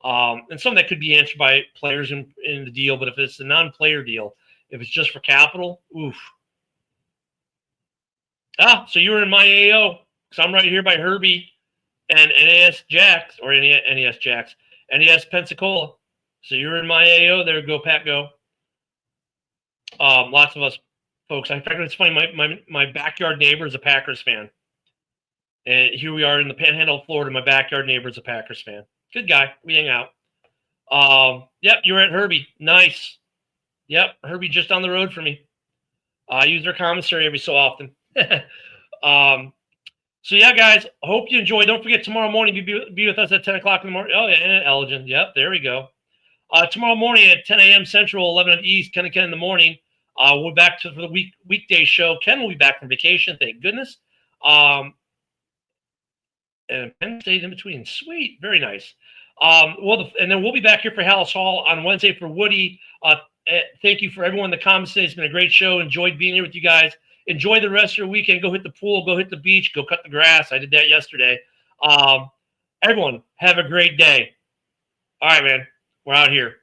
And some of that could be answered by players in the deal. But if it's a non-player deal, if it's just for capital, oof. So you were in my AO because I'm right here by Herbie and NAS Jacks or NES Jacks, NES Pensacola. So you're in my AO there. Go Pack Go. Lots of us folks. In fact, it's funny. My backyard neighbor is a Packers fan, and here we are in the Panhandle of Florida. My backyard neighbor is a Packers fan. Good guy. We hang out. Yep, you're at Herbie. Nice. Yep, Herbie just down the road from me. I use their commissary every so often. So yeah, guys, hope you enjoy. Don't forget tomorrow morning, be with us at 10 o'clock in the morning. Oh, yeah, and Elgin. Yep, there we go. Tomorrow morning at 10 a.m. Central, 11 at East, 10 to 10 in the morning. We're back for the weekday show. Ken will be back from vacation, thank goodness. And Penn stays in between. Sweet, very nice. And then we'll be back here for Halas Hall on Wednesday for Woody. Thank you for everyone in the comments today. It's been a great show. Enjoyed being here with you guys. Enjoy the rest of your weekend. Go hit the pool. Go hit the beach. Go cut the grass. I did that yesterday. Everyone, have a great day. All right, man. We're out here.